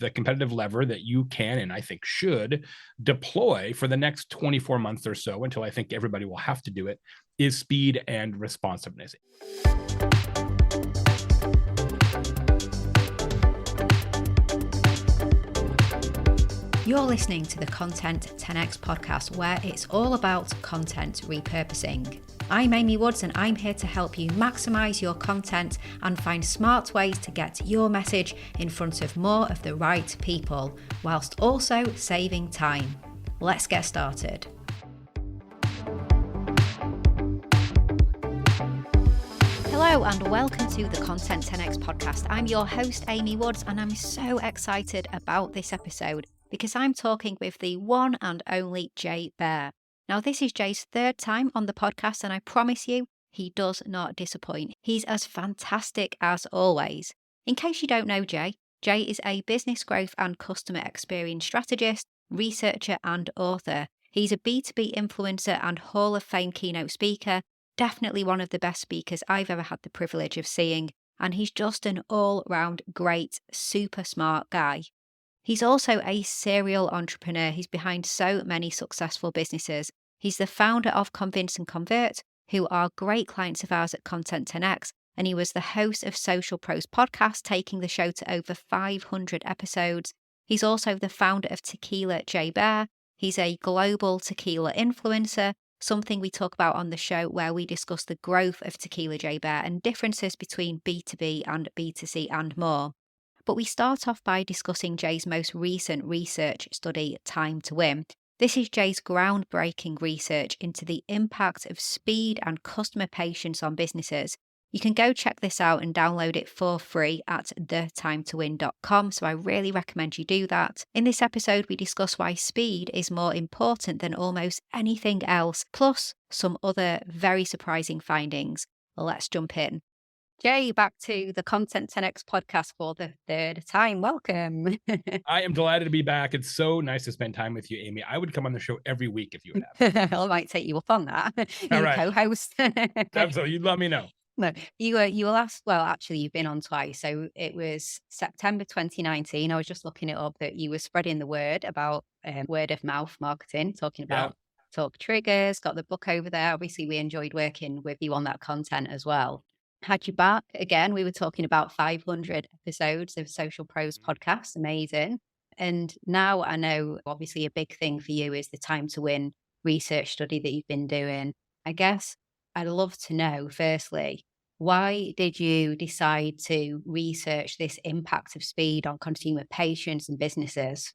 the competitive lever that you can and I think should deploy for the next 24 months or so until I think everybody will have to do it is speed and responsiveness. You're listening to the Content 10x podcast, where it's all about content repurposing. I'm Amy Woods, and I'm here to help you maximize your content and find smart ways to get your message in front of more of the right people, whilst also saving time. Let's get started. Hello and welcome to the Content 10x podcast. I'm your host, Amy Woods, and I'm so excited about this episode because I'm talking with the one and only Baer. Now, this is Jay's third time on the podcast, and I promise you, he does not disappoint. He's as fantastic as always. In case you don't know Jay is a business growth and customer experience strategist, researcher, and author. He's a B2B influencer and Hall of Fame keynote speaker, definitely one of the best speakers I've ever had the privilege of seeing, and he's just an all-round great, super smart guy. He's also a serial entrepreneur. He's behind so many successful businesses. He's the founder of Convince and Convert, who are great clients of ours at Content 10x, and he was the host of Social Pros podcast, taking the show to over 500 episodes. He's also the founder of Tequila, Baer. He's a global tequila influencer, something we talk about on the show where we discuss the growth of Tequila, Baer and differences between B2B and B2C and more. But we start off by discussing Jay's most recent research study, Time to Win. This is Jay's groundbreaking research into the impact of speed and customer patience on businesses. You can go check this out and download it for free at thetimetowin.com, so I really recommend you do that. In this episode, we discuss why speed is more important than almost anything else, plus some other very surprising findings. Let's jump in. Jay, back to the Content 10x podcast for the third time. Welcome. I am delighted to be back. It's so nice to spend time with you, Amy. I would come on the show every week if you would have. I might take you up on that. All You right. co-host. Absolutely. You'd let me know. No, you were last, well, actually, you've been on twice. So it was September 2019. I was just looking it up that you were spreading the word about word of mouth marketing, talking about talk triggers, got the book over there. Obviously, we enjoyed working with you on that content as well. Had you back again. We were talking about 500 episodes of Social Pros podcast. Amazing. And now I know obviously a big thing for you is the Time to Win research study that you've been doing. I guess I'd love to know, firstly, why did you decide to research this impact of speed on consumer patience and businesses?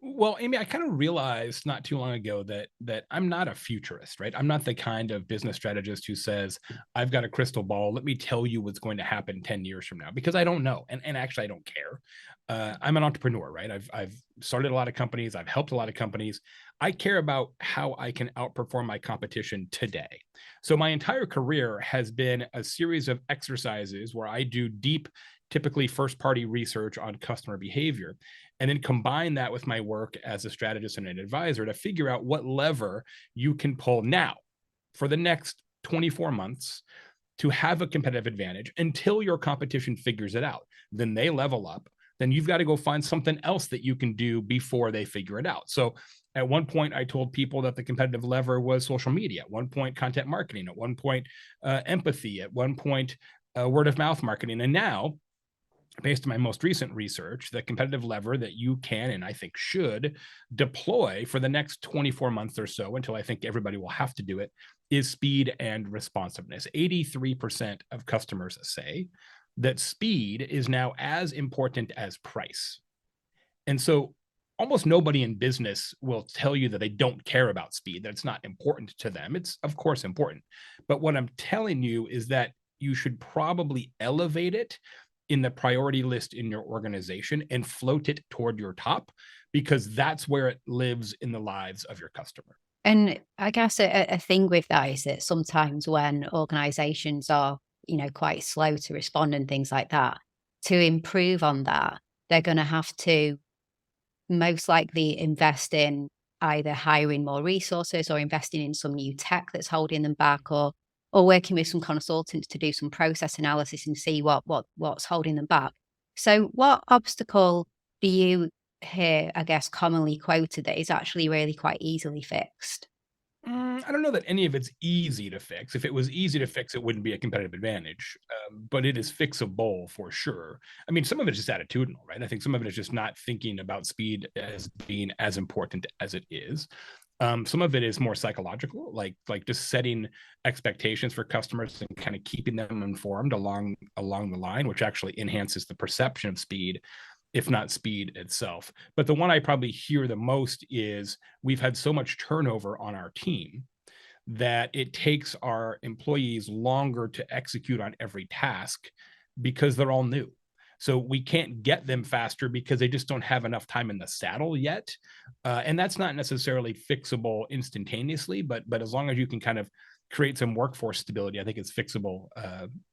Well, Amy, I kind of realized not too long ago that I'm not a futurist, right? I'm not the kind of business strategist who says, I've got a crystal ball. Let me tell you what's going to happen 10 years from now, because I don't know. And actually, I don't care. I'm an entrepreneur, right? I've started a lot of companies. I've helped a lot of companies. I care about how I can outperform my competition today. So my entire career has been a series of exercises where I do deep, typically first-party research on customer behavior, and then combine that with my work as a strategist and an advisor to figure out what lever you can pull now for the next 24 months to have a competitive advantage until your competition figures it out. Then they level up. Then you've got to go find something else that you can do before they figure it out. So at one point, I told people that the competitive lever was social media. At one point, content marketing. At one point, empathy. At one point, word of mouth marketing. And now, based on my most recent research, the competitive lever that you can and I think should deploy for the next 24 months or so until I think everybody will have to do it is speed and responsiveness. 83% of customers say that speed is now as important as price. And so almost nobody in business will tell you that they don't care about speed, that it's not important to them. It's of course important. But what I'm telling you is that you should probably elevate it in the priority list in your organization and float it toward your top, because that's where it lives in the lives of your customer. And I guess a thing with that is that sometimes when organizations are, quite slow to respond and things like that, to improve on that, they're going to have to most likely invest in either hiring more resources or investing in some new tech that's holding them back, or working with some consultants to do some process analysis and see what's holding them back. So, what obstacle do you hear, I guess, commonly quoted that is actually really quite easily fixed? I don't know that any of it's easy to fix. If it was easy to fix, it wouldn't be a competitive advantage, but it is fixable for sure. I mean, some of it is just attitudinal, right? I think some of it is just not thinking about speed as being as important as it is. Some of it is more psychological, like just setting expectations for customers and kind of keeping them informed along the line, which actually enhances the perception of speed, if not speed itself. But the one I probably hear the most is we've had so much turnover on our team that it takes our employees longer to execute on every task because they're all new. So we can't get them faster because they just don't have enough time in the saddle yet. And that's not necessarily fixable instantaneously, but as long as you can kind of create some workforce stability, I think it's fixable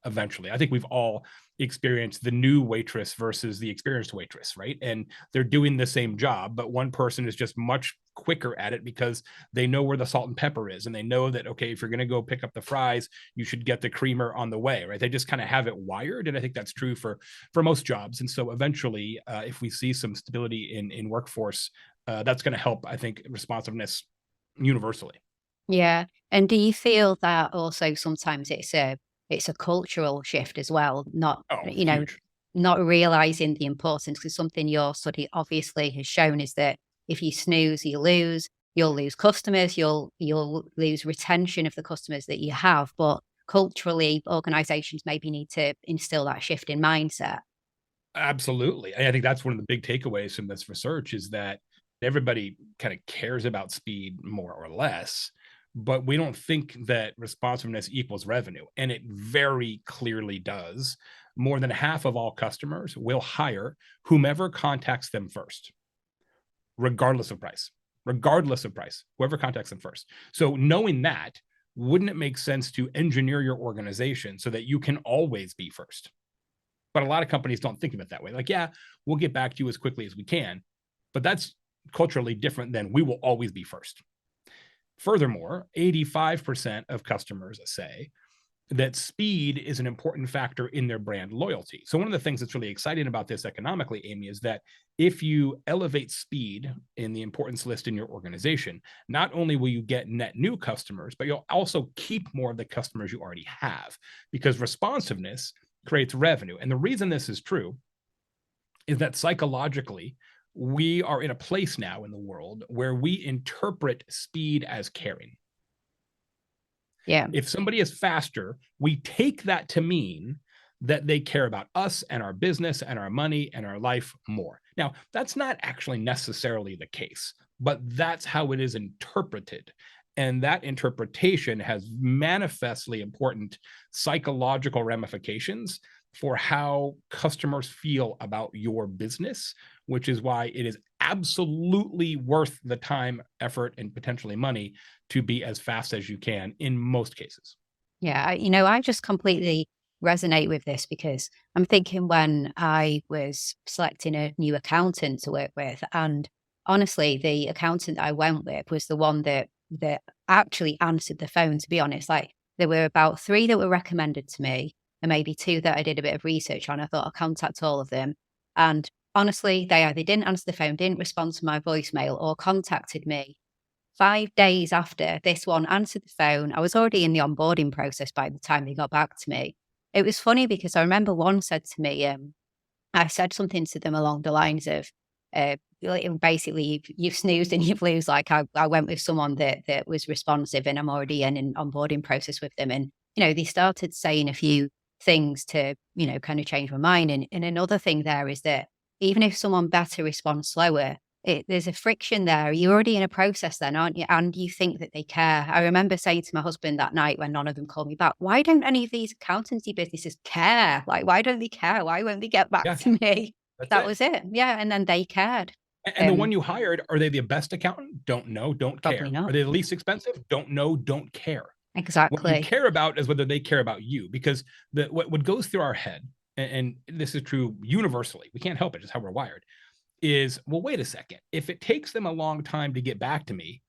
eventually. I think we've all experienced the new waitress versus the experienced waitress, right? And they're doing the same job, but one person is just much quicker at it because they know where the salt and pepper is, and they know that, okay, if you're going to go pick up the fries, you should get the creamer on the way, right? They just kind of have it wired, and I think that's true for most jobs. And so eventually, if we see some stability in workforce, that's going to help, I think, responsiveness universally. Yeah. And do you feel that also sometimes it's a cultural shift as well, not, Oh, you know, huge. not realizing the importance, because something your study obviously has shown is that if you snooze, you lose. You'll lose customers, you'll lose retention of the customers that you have. But culturally, organizations maybe need to instill that shift in mindset. Absolutely. I think that's one of the big takeaways from this research is that everybody kind of cares about speed more or less, but we don't think that responsiveness equals revenue. And it very clearly does. More than half of all customers will hire whomever contacts them first, regardless of price, whoever contacts them first. So knowing that, wouldn't it make sense to engineer your organization so that you can always be first? But a lot of companies don't think of it that way. Like, yeah, we'll get back to you as quickly as we can. But that's culturally different than we will always be first. Furthermore, 85% of customers say that speed is an important factor in their brand loyalty. So, one of the things that's really exciting about this economically, Amy, is that if you elevate speed in the importance list in your organization, not only will you get net new customers, but you'll also keep more of the customers you already have because responsiveness creates revenue. And the reason this is true is that psychologically, we are in a place now in the world where we interpret speed as caring. Yeah. If somebody is faster, we take that to mean that they care about us and our business and our money and our life more. Now, that's not actually necessarily the case, but that's how it is interpreted. And that interpretation has manifestly important psychological ramifications for how customers feel about your business, which is why it is absolutely worth the time, effort, and potentially money to be as fast as you can in most cases. Yeah, I just completely resonate with this because I'm thinking when I was selecting a new accountant to work with, and honestly, the accountant that I went with was the one that actually answered the phone. To be honest, like there were about three that were recommended to me, and maybe two that I did a bit of research on. I thought I'll contact all of them, and honestly, they either didn't answer the phone, didn't respond to my voicemail, or contacted me 5 days after this one answered the phone. I was already in the onboarding process by the time they got back to me. It was funny because I remember one said to me, I said something to them along the lines of, basically, you've snoozed and you've lose. Like I went with someone that was responsive, and I'm already in an onboarding process with them. And they started saying a few things to kind of change my mind. And another thing there is that even if someone better responds slower, there's a friction there. You're already in a process then, aren't you? And you think that they care. I remember saying to my husband that night when none of them called me back, why don't any of these accountancy businesses care? Like, why don't they care? Why won't they get back Yeah, to me? that's That it. was it. Yeah. And then they cared. And the one you hired, are they the best accountant? Don't know, don't Probably care. not. Are they the least expensive? Don't know, don't care. What you Exactly. care about is whether they care about you, because what goes through our head, and this is true universally, we can't help it, just how we're wired, is, well, wait a second. If it takes them a long time to get back to me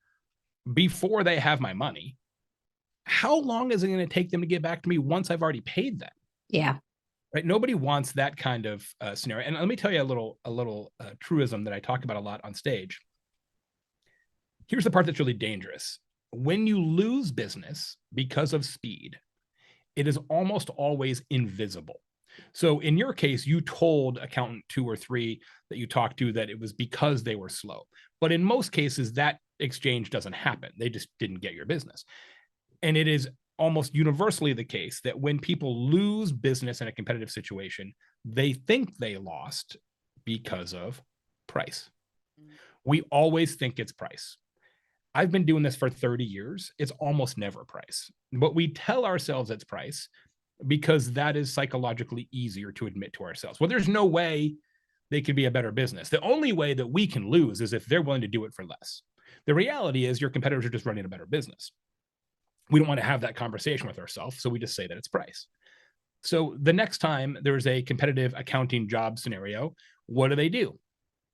before they have my money, how long is it going to take them to get back to me once I've already paid them? Yeah. right? Nobody wants that kind of scenario. And let me tell you a little truism that I talk about a lot on stage. Here's the part that's really dangerous. When you lose business because of speed, it is almost always invisible. So in your case, you told accountant two or three that you talked to that it was because they were slow. But in most cases, that exchange doesn't happen. They just didn't get your business. And it is almost universally the case that when people lose business in a competitive situation, they think they lost because of price. We always think it's price. I've been doing this for 30 years. It's almost never price. But we tell ourselves it's price because that is psychologically easier to admit to ourselves. Well, there's no way they could be a better business. The only way that we can lose is if they're willing to do it for less. The reality is your competitors are just running a better business. We don't want to have that conversation with ourselves, so we just say that it's price. So the next time there's a competitive accounting job scenario, what do?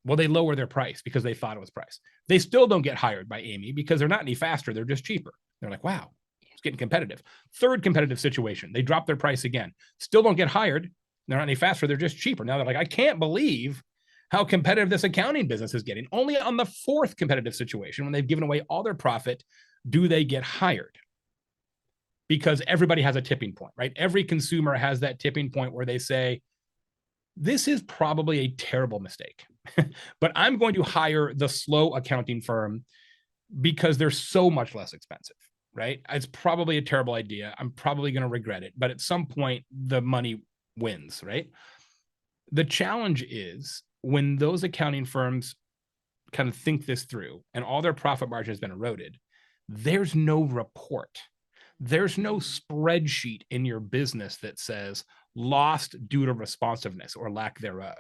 Well, they lower their price because they thought it was price. They still don't get hired by Amy because they're not any faster. They're just cheaper. They're like, wow, it's getting competitive. Third competitive situation, they drop their price again. Still don't get hired. They're not any faster. They're just cheaper. Now they're like, I can't believe how competitive this accounting business is getting. Only on the fourth competitive situation, when they've given away all their profit, do they get hired. Because everybody has a tipping point, right? Every consumer has that tipping point where they say, this is probably a terrible mistake, but I'm going to hire the slow accounting firm because they're so much less expensive, right? It's probably a terrible idea. I'm probably going to regret it, but at some point the money wins, right? The challenge is when those accounting firms kind of think this through and all their profit margin has been eroded, there's no report. There's no spreadsheet in your business that says lost due to responsiveness or lack thereof.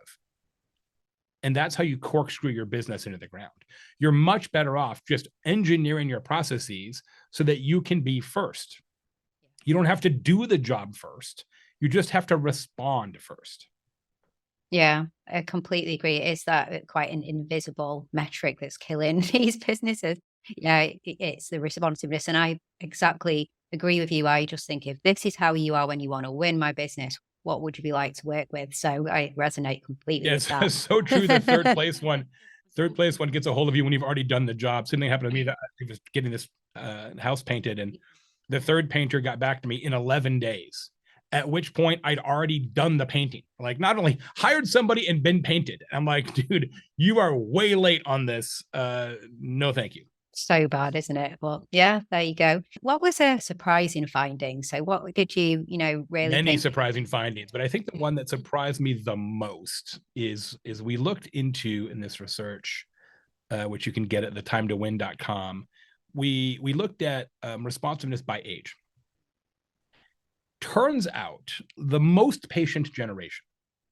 And that's how you corkscrew your business into the ground. You're much better off just engineering your processes so that you can be first. You don't have to do the job first. You just have to respond first. Yeah, I completely agree. It is that quite an invisible metric that's killing these businesses. Yeah, it's the responsiveness. And I exactly agree with you. I just think if this is how you are when you want to win my business, what would you be like to work with? So I resonate completely Yeah, with that. it's so true. The third place one gets a hold of you when you've already done the job. Same thing happened to me. That I was getting this house painted, and the third painter got back to me in 11 days. At which point I'd already done the painting. Like, not only hired somebody and been painted. I'm like, dude, you are way late on this. No, thank you. So bad, isn't it? But yeah, there you go. What was a surprising finding? So what did you really Many think? surprising findings, but I think the one that surprised me the most is we looked into in this research, which you can get at thetimetoWin.com. We looked at responsiveness by age. Turns out the most patient generation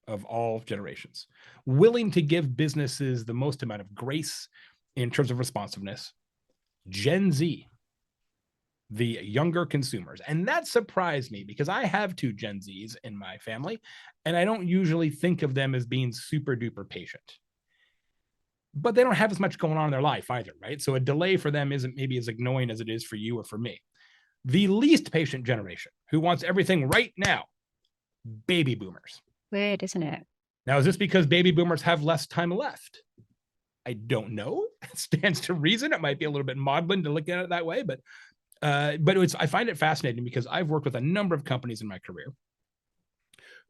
of all generations, willing to give businesses the most amount of grace in terms of responsiveness, Gen Z, the younger consumers. And that surprised me because I have two Gen Zs in my family, and I don't usually think of them as being super duper patient. But they don't have as much going on in their life either, right? So a delay for them isn't maybe as annoying as it is for you or for me. The least patient generation who wants everything right now, baby boomers. Weird, isn't it? Now, is this because baby boomers have less time left? I don't know. It stands to reason. It might be a little bit maudlin to look at it that way, but I find it fascinating because I've worked with a number of companies in my career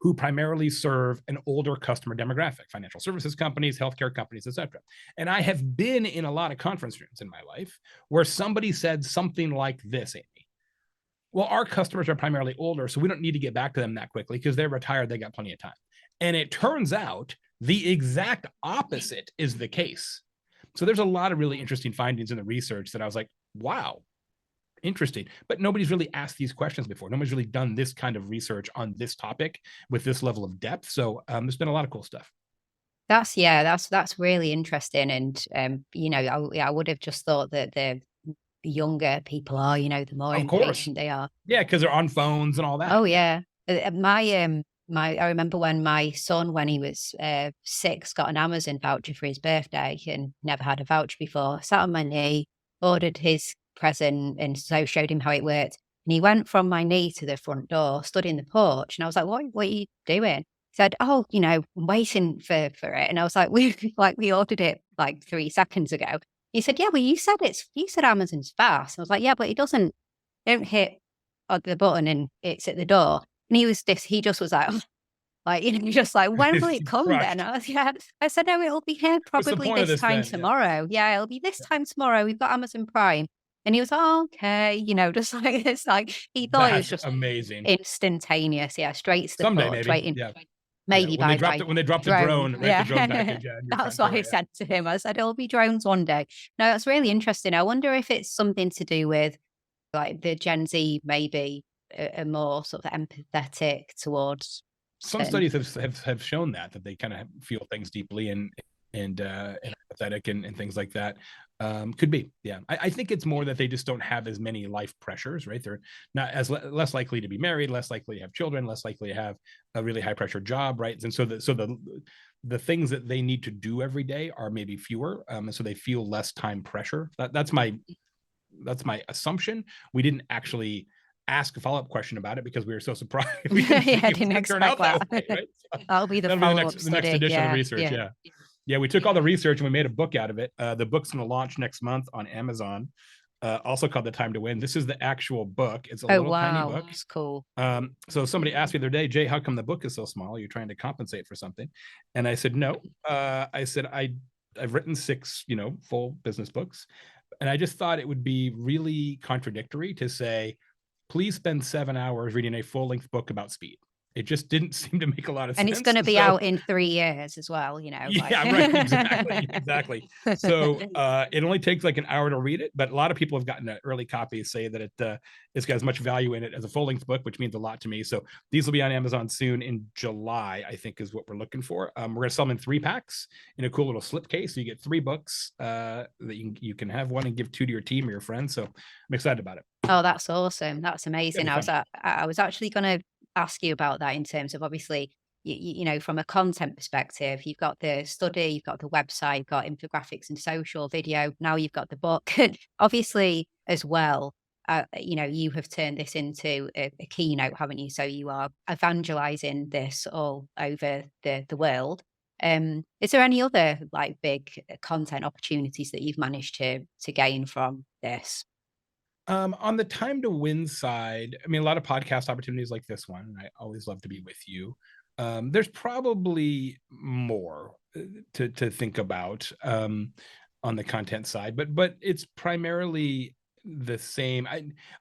who primarily serve an older customer demographic, financial services companies, healthcare companies, etc. And I have been in a lot of conference rooms in my life where somebody said something like this, Amy. Well, our customers are primarily older, so we don't need to get back to them that quickly because they're retired, they got plenty of time. And it turns out the exact opposite is the case. So there's a lot of really interesting findings in the research that I was like, wow, interesting. But nobody's really asked these questions before. Nobody's really done this kind of research on this topic with this level of depth. So there's been a lot of cool stuff. That's really interesting. And I would have just thought that the younger people are, the more Of course. impatient they are. Yeah, because they're on phones and all that. Oh yeah. I remember when my son, when he was 6, got an Amazon voucher for his birthday and never had a voucher before. Sat on my knee, ordered his present, and so showed him how it worked. And he went from my knee to the front door, stood in the porch, and I was like, what are you doing? He said, "Oh, I'm waiting for it." And I was like, we ordered it like 3 seconds ago. He said, "Yeah, well, you said Amazon's fast." I was like, "Yeah, but it doesn't, don't hit the button and it's at the door." And he just was like, like, just like, "When will It's it come then?" crushed. I was, yeah. I said, "No, it'll be here What's the probably point of this this time then? Yeah. tomorrow. Yeah, it'll be this Yeah. time tomorrow. We've got Amazon Prime." And he was, "Oh, okay," just like, it's like, he thought it was That's just amazing. instantaneous. Yeah, straight to the Someday, porch, maybe. waiting. Yeah. Yeah. Maybe by When they dropped the drone. drone, right? The drone Yeah. package, yeah, in your That's front what I door. Yeah. said to him. I said, "It'll be drones one day." No, that's really interesting. I wonder if it's something to do with like the Gen Z, maybe are more sort of empathetic towards Some certain. studies have shown that they kind of feel things deeply and empathetic and things like that. Could be, yeah. I think it's more that they just don't have as many life pressures, right? They're not as less likely to be married, less likely to have children, less likely to have a really high pressure job, right? And so the things that they need to do every day are maybe fewer, and so they feel less time pressure. That's my assumption. We didn't actually ask a follow-up question about it because we were so surprised. We didn't Yeah, think I it was didn't going to turn expect out that that. way, right? So That'll be the that'll be the follow-up next study. edition of the Yeah, research. yeah. Yeah. Yeah, we took all the research and we made a book out of it. The book's going to launch next month on Amazon, also called The Time to Win. This is the actual book. It's a Oh, little tiny wow. book. That's cool. So somebody asked me the other day, Jay, how come the book is so small? You're trying to compensate for something? And I said, no. I said, I've written 6, full business books. And I just thought it would be really contradictory to say, please spend 7 hours reading a full length book about speed. It just didn't seem to make a lot of And it's sense. gonna be So out in 3 years as well, like. yeah, right. Exactly. Exactly. So it only takes like an hour to read it, but a lot of people have gotten an early copy, say that it's got as much value in it as a full length book, which means a lot to me. So these will be on Amazon soon in July, I think is what we're looking for. We're going to sell them in 3 packs in a cool little slipcase. So you get 3 books that you can have one and give 2 to your team or your friends. So I'm excited about it. Oh, that's awesome. That's It'll amazing. be fun. I was actually gonna ask you about that in terms of, obviously, from a content perspective, you've got the study, you've got the website, you've got infographics and social video. Now you've got the book. Obviously, as well, you have turned this into a keynote, haven't you? So you are evangelizing this all over the world. Is there any other like big content opportunities that you've managed to gain from this? On the time to win side, I mean, a lot of podcast opportunities like this one. I always love to be with you. There's probably more to think about on the content side, but it's primarily the same.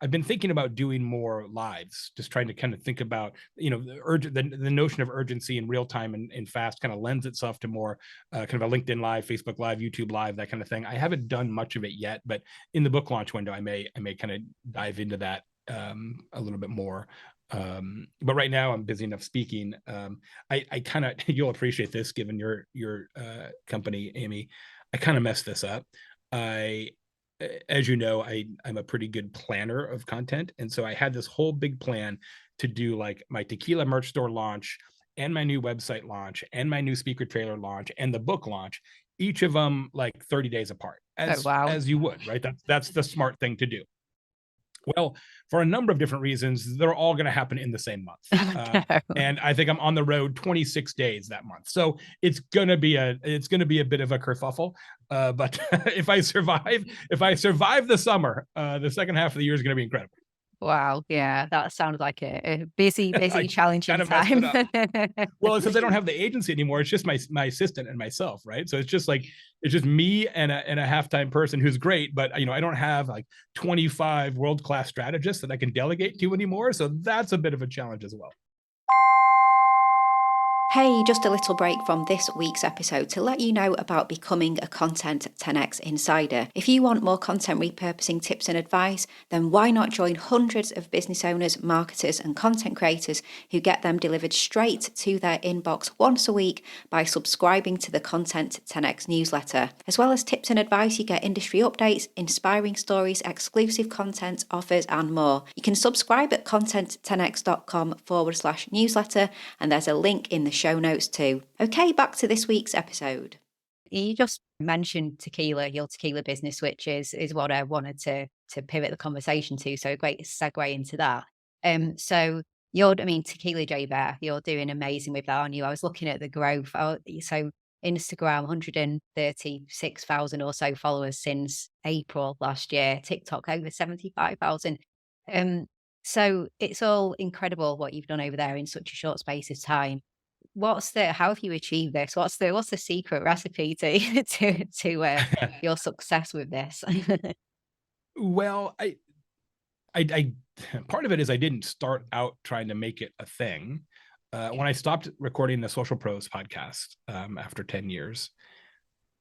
I've been thinking about doing more lives, just trying to kind of think about the notion of urgency in real time and fast kind of lends itself to more kind of a LinkedIn live, Facebook live, YouTube live, that kind of thing. I haven't done much of it yet, but in the book launch window, I may kind of dive into that a little bit more. But right now I'm busy enough speaking. I kind of you'll appreciate this given your company, Amy. I kind of messed this up. I As you know, I'm a pretty good planner of content, and so I had this whole big plan to do like my tequila merch store launch and my new website launch and my new speaker trailer launch and the book launch, each of them like 30 days apart, Oh, wow. as you would, right? That's the smart thing to do. Well, for a number of different reasons, they're all going to happen in the same month. No. And I think I'm on the road 26 days that month. So it's gonna be a bit of a kerfuffle. But if I survive the summer, the second half of the year is gonna be incredible. Wow, yeah, that sounds like a busy, I busy, kind challenging of messed it time. up. Well, it's because I don't have the agency anymore. It's just my assistant and myself, right? So it's just me and a halftime person who's great, but I don't have like 25 world-class strategists that I can delegate to anymore. So that's a bit of a challenge as well. Hey, just a little break from this week's episode to let you know about becoming a Content 10x Insider. If you want more content repurposing tips and advice, then why not join hundreds of business owners, marketers, and content creators who get them delivered straight to their inbox once a week by subscribing to the Content 10x newsletter. As well as tips and advice, you get industry updates, inspiring stories, exclusive content, offers, and more. You can subscribe at content10x.com/newsletter, and there's a link in the show notes too. Okay, back to this week's episode. You just mentioned tequila, your tequila business, which is what I wanted to to pivot the conversation to. So a great segue into that. So you're, I mean, Tequila J Bear, you're doing amazing with that, aren't you? I was looking at the growth. So Instagram, 136,000 or so followers since April last year. TikTok, over 75,000. Um, so it's all incredible what you've done over there in such a short space of time. How have you achieved this? What's the secret recipe to your success with this? Well, I part of it is I didn't start out trying to make it a thing. When I stopped recording the Social Pros podcast after 10 years,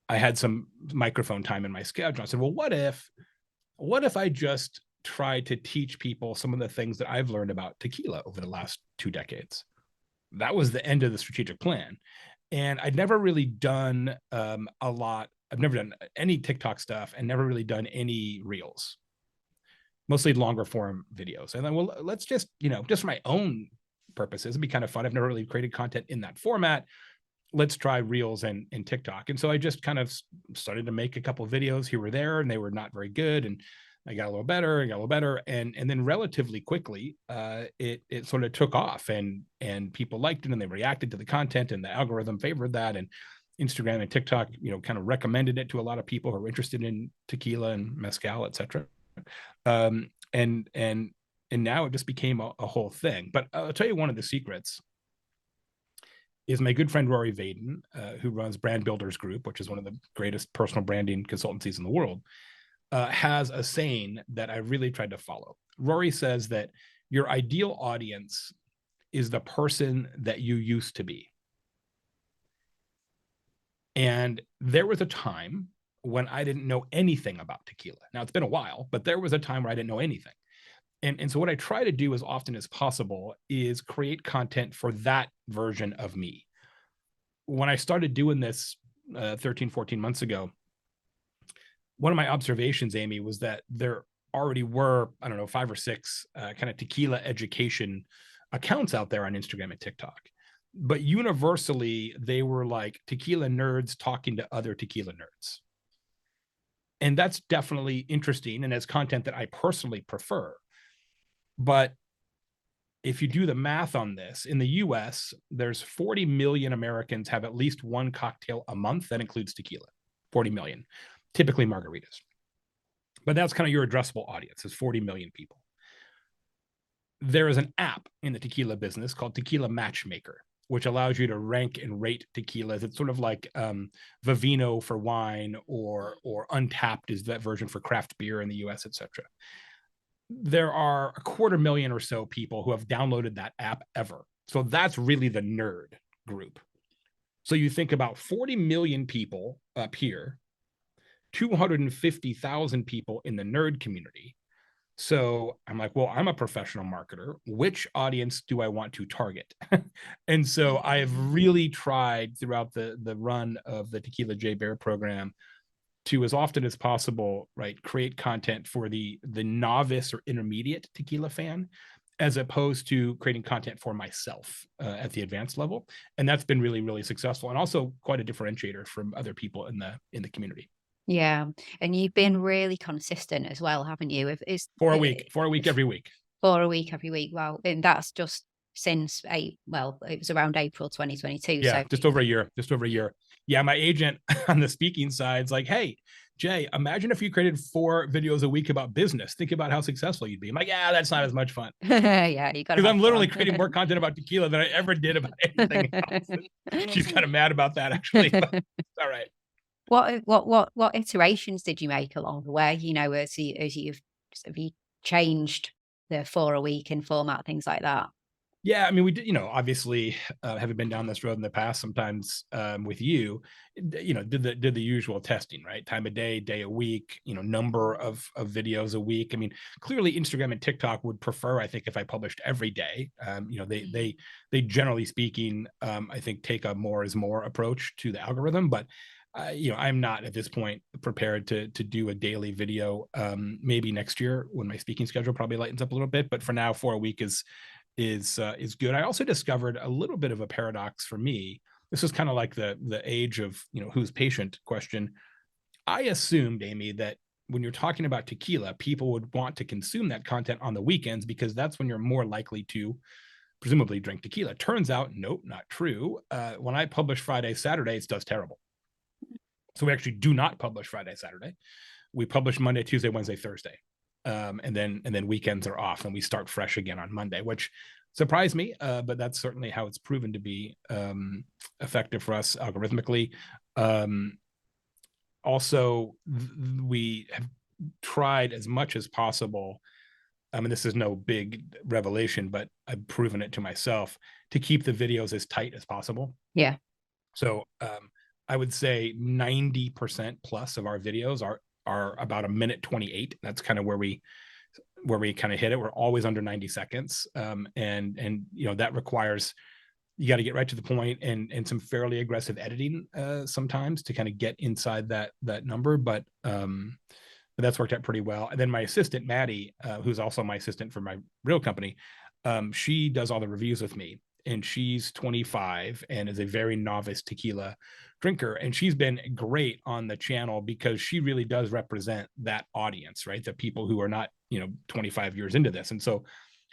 I had some microphone time in my schedule. I said, well, what if I just try to teach people some of the things that I've learned about tequila over the last 2 decades? That was the end of the strategic plan. And I'd never really done a lot. I've never done any TikTok stuff and never really done any reels, mostly longer form videos. And then, well, let's just, just for my own purposes, it'd be kind of fun. I've never really created content in that format. Let's try reels and TikTok. And so I just kind of started to make a couple of videos here or there, and they were not very good. And I got a little better, and then relatively quickly, it sort of took off, and people liked it, and they reacted to the content, and the algorithm favored that, and Instagram and TikTok, kind of recommended it to a lot of people who are interested in tequila and mezcal, etc. And now it just became a whole thing. But I'll tell you, one of the secrets is my good friend Rory Vaden, who runs Brand Builders Group, which is one of the greatest personal branding consultancies in the world. Has a saying that I really tried to follow. Rory says that your ideal audience is the person that you used to be. And there was a time when I didn't know anything about tequila. Now, it's been a while, but there was a time where I didn't know anything. And so what I try to do as often as possible is create content for that version of me. When I started doing this 13, 14 months ago, one of my observations, Amy, was that there already were, I don't know, 5 or 6 kind of tequila education accounts out there on Instagram and TikTok. But universally, they were like tequila nerds talking to other tequila nerds. And that's definitely interesting, and it's content that I personally prefer. But if you do the math on this, in the US, there's 40 million Americans have at least one cocktail a month. That includes tequila, 40 million. Typically margaritas. But that's kind of your addressable audience, is 40 million people. There is an app in the tequila business called Tequila Matchmaker, which allows you to rank and rate tequilas. It's sort of like Vivino for wine, or Untapped is that version for craft beer in the US, etc. There are 250,000 or so people who have downloaded that app ever. So that's really the nerd group. So you think about 40 million people up here, 250,000 people in the nerd community. So I'm like, well, I'm a professional marketer. Which audience do I want to target? And so I have really tried throughout the run of the Tequila J Bear program to, as often as possible, right, create content for the novice or intermediate tequila fan, as opposed to creating content for myself at the advanced level. And that's been really, really successful, and also quite a differentiator from other people in the community. Yeah, and you've been really consistent as well, haven't you? For a week every week. For a week every week. Wow, and that's just since it was around April 2022. Yeah, So just over a year. Yeah, my agent on the speaking side is like, hey, Jay, imagine if you created 4 videos a week about business. Think about how successful you'd be. I'm like, yeah, that's not as much fun. Yeah, you got to. Because I'm literally creating more content about tequila than I ever did about anything else. She's kind of mad about that, actually. But it's all right. What iterations did you make along the way? As have you changed the 4 a week in format, things like that? Yeah, I mean, we did, obviously, having been down this road in the past, sometimes with you, did the usual testing, right? Time of day a week, number of videos a week. I mean, clearly Instagram and TikTok would prefer, I think, if I published every day. They generally speaking, I think, take a more is more approach to the algorithm, but I'm not at this point prepared to do a daily video. Maybe next year when my speaking schedule probably lightens up a little bit, but for now, 4 a week is good. I also discovered a little bit of a paradox for me. This is kind of like the age of, who's patient question. I assumed, Amy, that when you're talking about tequila, people would want to consume that content on the weekends because that's when you're more likely to presumably drink tequila. Turns out, nope, not true. When I publish Friday, Saturday, it does terrible. So we actually do not publish Friday, Saturday. We publish Monday, Tuesday, Wednesday, Thursday, and then weekends are off, and we start fresh again on Monday, which surprised me, but that's certainly how it's proven to be effective for us algorithmically. Um, Also, we have tried as much as possible. I mean, this is no big revelation, but I've proven it to myself to keep the videos as tight as possible. Yeah. So I would say 90% plus of our videos are about a minute 28. That's kind of where we kind of hit it. We're always under 90 seconds. And that requires, you got to get right to the point and some fairly aggressive editing sometimes to kind of get inside that number. But that's worked out pretty well. And then my assistant, Maddie, who's also my assistant for my real company, she does all the reviews with me. And she's 25 and is a very novice tequila drinker. And she's been great on the channel because she really does represent that audience, right? The people who are not, 25 years into this. And so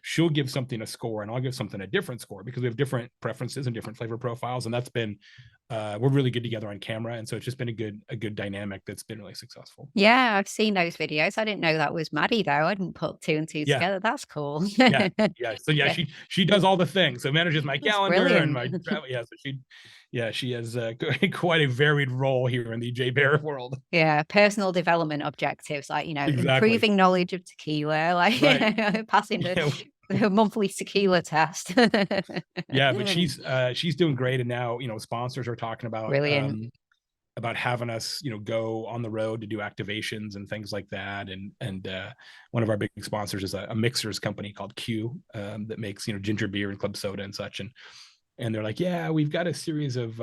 she'll give something a score and I'll give something a different score because we have different preferences and different flavor profiles. And that's been, we're really good together on camera. And so it's just been a good dynamic that's been really successful. Yeah, I've seen those videos. I didn't know that was Maddie though. I didn't put two and two Yeah. together. That's cool. Yeah. Yeah. So yeah, Yeah, she does all the things. So manages my that's calendar and my brilliant. travel. Yeah. So she has quite a varied role here in the Jay Baer world. Yeah, personal development objectives, like, Exactly. improving knowledge of tequila, like, Right. passing Yeah. the monthly tequila test. Yeah. But she's doing great. And now, sponsors are talking Brilliant. about having us, go on the road to do activations and things like that. And one of our big sponsors is a mixers company called Q that makes, ginger beer and club soda and such. And they're like, yeah, we've got a series of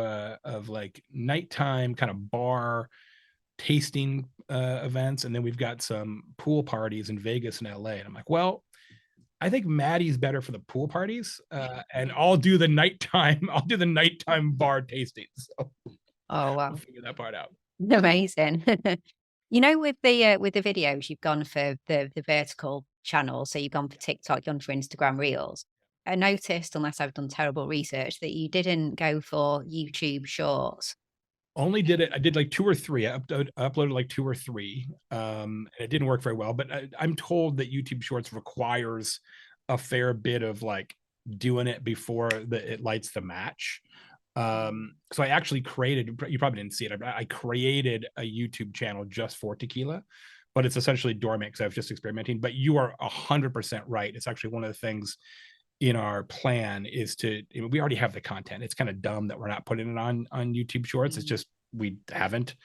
like nighttime kind of bar tasting events, and then we've got some pool parties in Vegas and LA. And I'm like, well, I think Maddie's better for the pool parties, and I'll do the nighttime. I'll do the nighttime bar tasting. So Oh, we'll wow. figure that part out. Amazing. With the videos, you've gone for the vertical channel, so you've gone for TikTok, you've gone for Instagram Reels. I noticed, unless I've done terrible research, that you didn't go for YouTube Shorts. I did like two or three. Uploaded like two or three. And it didn't work very well, but I'm told that YouTube Shorts requires a fair bit of like doing it before it lights the match. So I actually created, you probably didn't see it. I created a YouTube channel just for tequila, but it's essentially dormant because I was just experimenting. But you are 100% right. It's actually one of the things in our plan is to, we already have the content. It's kind of dumb that we're not putting it on YouTube Shorts. It's just we haven't,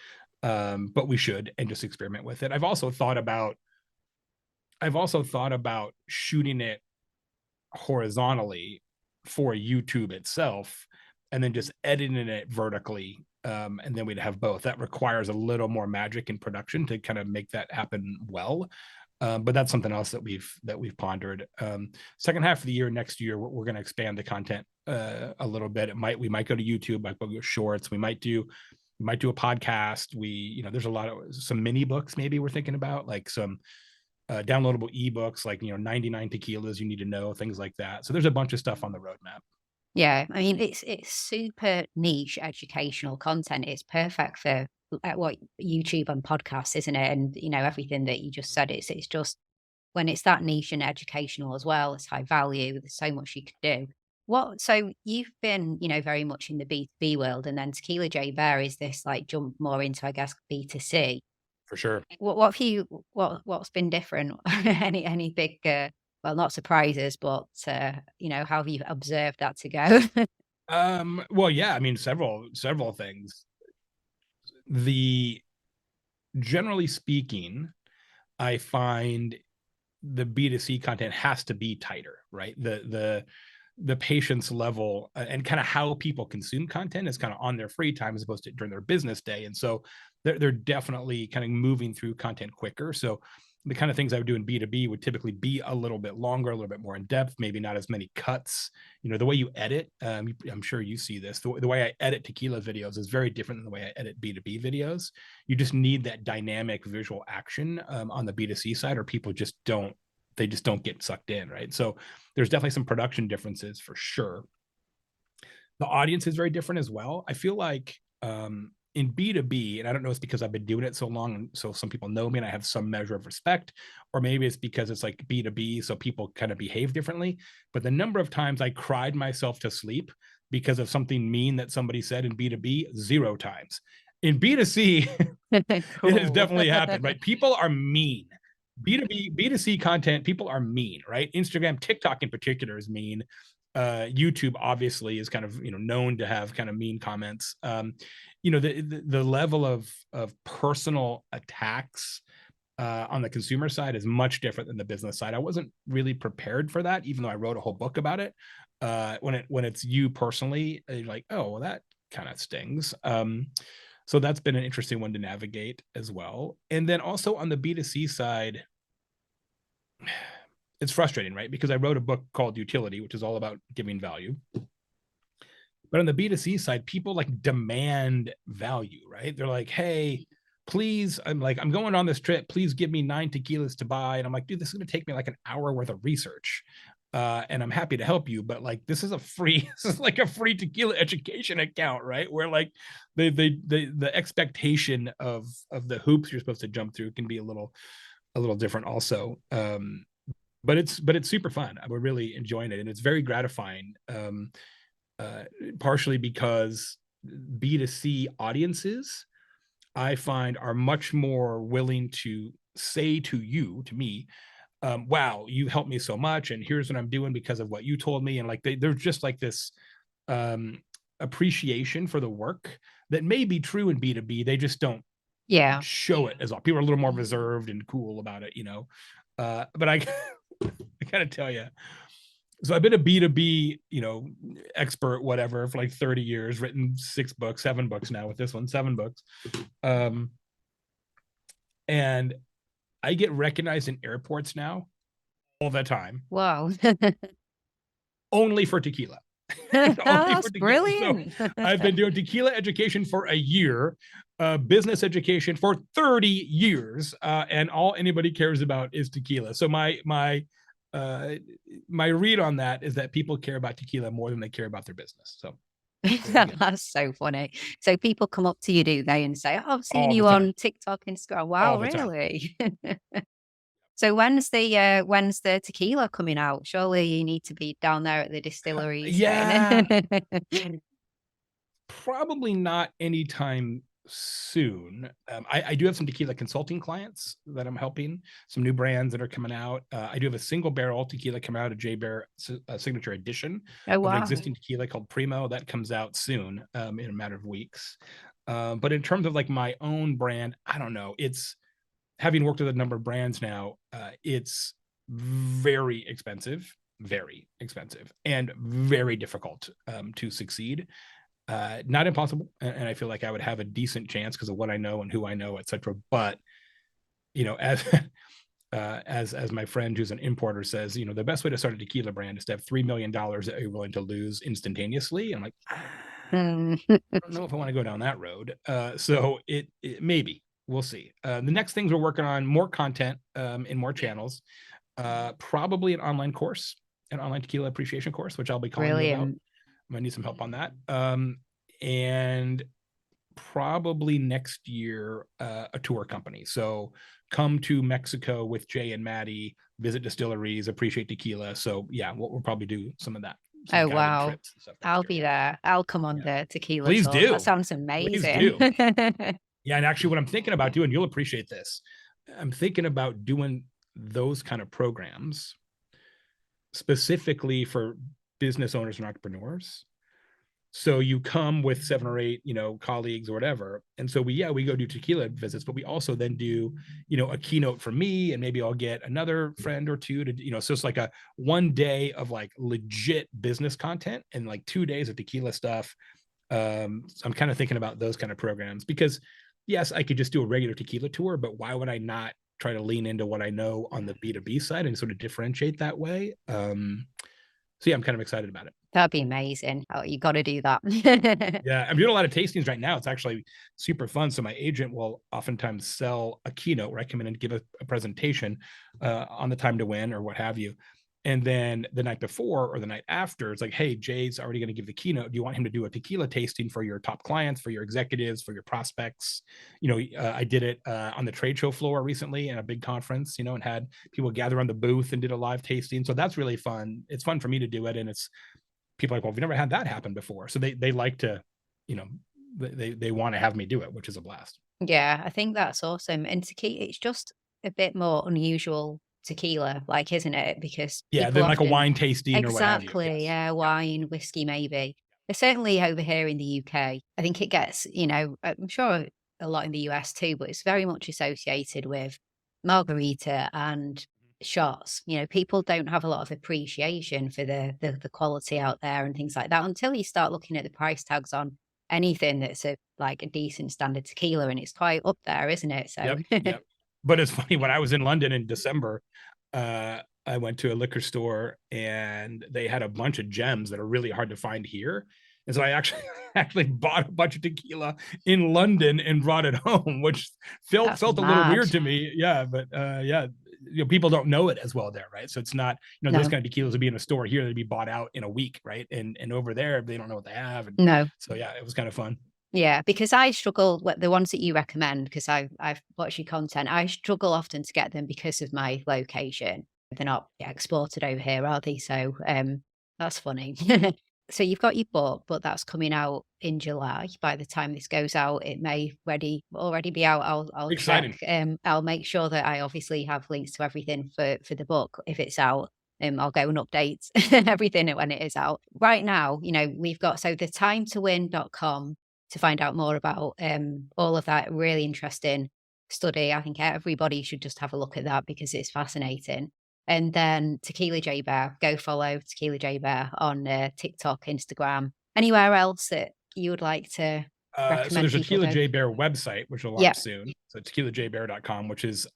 but we should, and just experiment with it. I've also thought about shooting it horizontally for YouTube itself, and then just editing it vertically. And then we'd have both. That requires a little more magic in production to kind of make that happen well. But that's something else that we've pondered. Second half of the year, next year, we're going to expand the content a little bit. We might go to YouTube, might go to Shorts. We might do a podcast. There's a lot of some mini books maybe we're thinking about, like some downloadable ebooks, like 99 tequilas you need to know, things like that. So there's a bunch of stuff on the roadmap. Yeah, I mean, it's super niche educational content. It's perfect for what YouTube and podcasts, isn't it? And everything that you just said. It's just when it's that niche and educational as well. It's high value. There's so much you could do. So you've been, very much in the B2B world, and then Tequila J Bear is this like jump more into, I guess, B2C. For sure. What have you? What's been different? Any big? Well, not surprises, but how have you observed that to go? Well, yeah, I mean, several things. The Generally speaking, I find the B2C content has to be tighter, right? The patience level and kind of how people consume content is kind of on their free time as opposed to during their business day. And so they're definitely kind of moving through content quicker. So the kind of things I would do in B2B would typically be a little bit longer, a little bit more in depth, maybe not as many cuts. The way you edit, I'm sure you see this, the way I edit Tequila videos is very different than the way I edit B2B videos. You just need that dynamic visual action on the B2C side, or people just don't get sucked in, right? So there's definitely some production differences for sure. The audience is very different as well. I feel like in B2B, and I don't know, it's because I've been doing it so long, and so some people know me and I have some measure of respect, or maybe it's because it's like B2B, so people kind of behave differently. But the number of times I cried myself to sleep because of something mean that somebody said in B2B, 0 times. In B2C, it has Cool. definitely happened, right? People are mean. B2B, B2C content, people are mean, right? Instagram, TikTok in particular is mean. YouTube obviously is kind of known to have kind of mean comments. The level of personal attacks on the consumer side is much different than the business side. I wasn't really prepared for that, even though I wrote a whole book about it. When it's you personally, you're like, oh, well, that kind of stings. So that's been an interesting one to navigate as well. And then also on the B2C side, it's frustrating, right? Because I wrote a book called Utility, which is all about giving value. But on the B2C side, people like demand value, right? They're like, hey, please, I'm going on this trip. Please give me 9 tequilas to buy. And I'm like, dude, this is going to take me like an hour worth of research. And I'm happy to help you, but like, this is like a free tequila education account, right? Where like the expectation of the hoops you're supposed to jump through can be a little different also. But it's super fun. We're really enjoying it, and it's very gratifying. Partially because B2C audiences, I find, are much more willing to say to me, wow, you helped me so much, and here's what I'm doing because of what you told me. And like they're just like this appreciation for the work that may be true in B2B. They just don't Yeah. show it as well. People are a little more reserved and cool about it, but I gotta tell you, so I've been a B2B, expert, whatever, for like 30 years, written 6 books, 7 books now with this one, 7 books. And I get recognized in airports now all the time, Wow. only for tequila. Oh, Only for that's tequila. So brilliant. I've been doing tequila education for a year, business education for 30 years, and all anybody cares about is tequila. So my read on that is that people care about tequila more than they care about their business. So That's so funny. So people come up to you, do they, and say, "Oh, I've seen all the you time, on TikTok, Instagram." all Wow, the time. really? So when's the tequila coming out? Surely you need to be down there at the distillery saying Yeah, it. probably not anytime soon. I do have some tequila consulting clients that I'm helping, some new brands that are coming out. I do have a single barrel tequila come out, a J Baer signature edition Oh, of an wow. existing tequila called Primo that comes out soon, in a matter of weeks. But in terms of like my own brand, I don't know. It's having worked with a number of brands now, it's very expensive, and very difficult to succeed. Not impossible, and I feel like I would have a decent chance because of what I know and who I know, etc. But as as my friend who's an importer says, the best way to start a tequila brand is to have $3 million that you're willing to lose instantaneously. And I'm like, Mm. I don't know if I want to go down that road. So it maybe we'll see. The next things we're working on, more content in more channels, probably an online course, an online tequila appreciation course, which I'll be calling you about. Brilliant. I might need some help on that. And probably next year, a tour company. So come to Mexico with Jay and Maddie, visit distilleries, appreciate tequila. So yeah, we'll probably do some of that. Some Oh, guided wow. trips and stuff I'll next be year. there. I'll come on Yeah. the tequila Please tour. That do. sounds Please amazing. do. Yeah, and actually what I'm thinking about doing, you'll appreciate this. I'm thinking about doing those kind of programs specifically for business owners and entrepreneurs. So you come with 7 or 8, colleagues or whatever. And so we go do tequila visits, but we also then do, a keynote for me, and maybe I'll get another friend or two to, so it's like a 1 day of like legit business content and like 2 days of tequila stuff. So I'm kind of thinking about those kind of programs because yes, I could just do a regular tequila tour, but why would I not try to lean into what I know on the B2B side and sort of differentiate that way. So yeah, I'm kind of excited about it. That'd be amazing. Oh, you got to do that. Yeah, I'm doing a lot of tastings right now. It's actually super fun. So my agent will oftentimes sell a keynote where I come in and give a presentation on the time to win or what have you. And then the night before or the night after, it's like, hey, Jay's already going to give the keynote. Do you want him to do a tequila tasting for your top clients, for your executives, for your prospects? I did it on the trade show floor recently in a big conference, and had people gather on the booth and did a live tasting. So that's really fun. It's fun for me to do it. And it's people are like, well, we've never had that happen before. So they like to, they want to have me do it, which is a blast. Yeah, I think that's awesome. And tequila, it's just a bit more unusual tequila, like, isn't it? Because Yeah, people than like a often wine tasting or what have you. exactly, Yes. yeah, Yeah. wine, whiskey, maybe. But certainly over here in the UK, I think it gets, I'm sure a lot in the US too, but it's very much associated with margarita and shots. People don't have a lot of appreciation for the quality out there and things like that until you start looking at the price tags on anything that's like a decent standard tequila, and it's quite up there, isn't it? So Yep. Yep. But it's funny, when I was in London in December, I went to a liquor store and they had a bunch of gems that are really hard to find here. And so I actually actually bought a bunch of tequila in London and brought it home, which felt that's felt a little mad. weird to me. Yeah, but yeah, people don't know it as well there, right? So it's not, those No, kind of tequilas would be in a store here, they'd be bought out in a week, right? And over there, they don't know what they have. And no. so yeah, it was kind of fun. Yeah, because I struggle with the ones that you recommend, because I've watched your content. I struggle often to get them because of my location. They're not exported over here, are they? So that's funny. So you've got your book, but that's coming out in July. By the time this goes out, it may already be out. I'll check. Exciting. I'll make sure that I obviously have links to everything for the book if it's out. I'll go and update everything when it is out. Right now, we've got so the timetowin.com to find out more about all of that really interesting study. I think everybody should just have a look at that because it's fascinating. And then Tequila J Bear, go follow Tequila J Bear on TikTok, Instagram, anywhere else that you would like to So recommend there's a people Tequila go. J Bear website, which will Yeah, launch soon. So tequilajbear.com, which is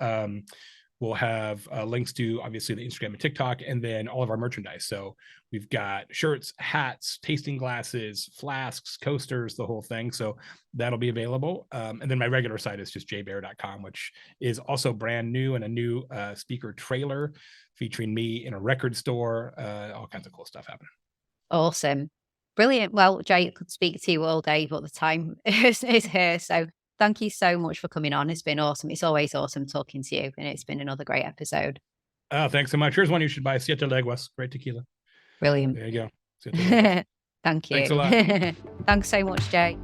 we'll have links to obviously the Instagram and TikTok, and then all of our merchandise. So we've got shirts, hats, tasting glasses, flasks, coasters, the whole thing. So that'll be available. And then my regular site is just jbear.com, which is also brand new, and a new speaker trailer featuring me in a record store, all kinds of cool stuff happening. awesome. Brilliant. Well, Jay, I could speak to you all day, but the time is here. So thank you so much for coming on. It's been awesome. It's always awesome talking to you, and it's been another great episode. Oh, thanks so much. Here's one you should buy: Siete Leguas, great tequila. Brilliant. There you go. Siete Leguas. Thank Thanks you. a lot. Thanks so much, Jay.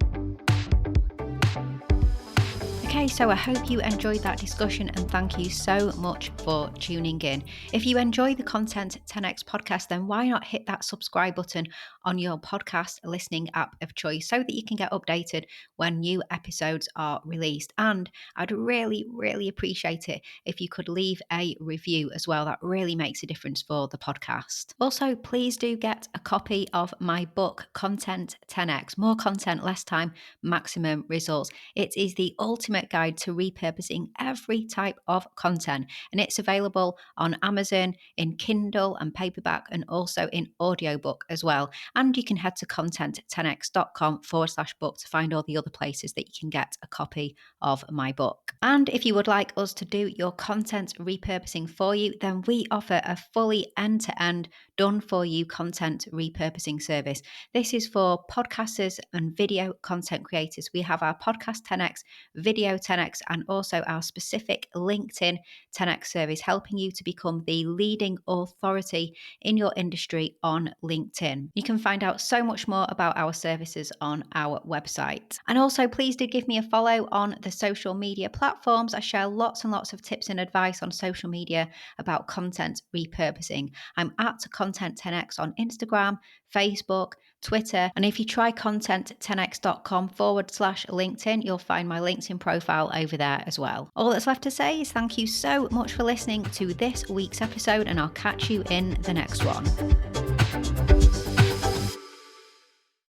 Okay, so I hope you enjoyed that discussion, and thank you so much for tuning in. If you enjoy the Content 10x podcast, then why not hit that subscribe button on your podcast listening app of choice so that you can get updated when new episodes are released. And I'd really, really appreciate it if you could leave a review as well. That really makes a difference for the podcast. Also, please do get a copy of my book, Content 10x, More Content, Less Time, Maximum Results. It is the ultimate guide to repurposing every type of content, and it's available on Amazon in Kindle and paperback, and also in audiobook as well. And you can head to content10x.com/book to find all the other places that you can get a copy of my book. And if you would like us to do your content repurposing for you, then we offer a fully end-to-end done for you content repurposing service. This is for podcasters and video content creators. We have our podcast 10x, video 10x, and also our specific LinkedIn 10x service, helping you to become the leading authority in your industry on LinkedIn. You can find out so much more about our services on our website. And also, please do give me a follow on the social media platforms. I share lots and lots of tips and advice on social media about content repurposing. I'm at Content 10x on Instagram, Facebook, Twitter. And if you try content10x.com/LinkedIn, you'll find my LinkedIn profile over there as well. All that's left to say is thank you so much for listening to this week's episode, and I'll catch you in the next one.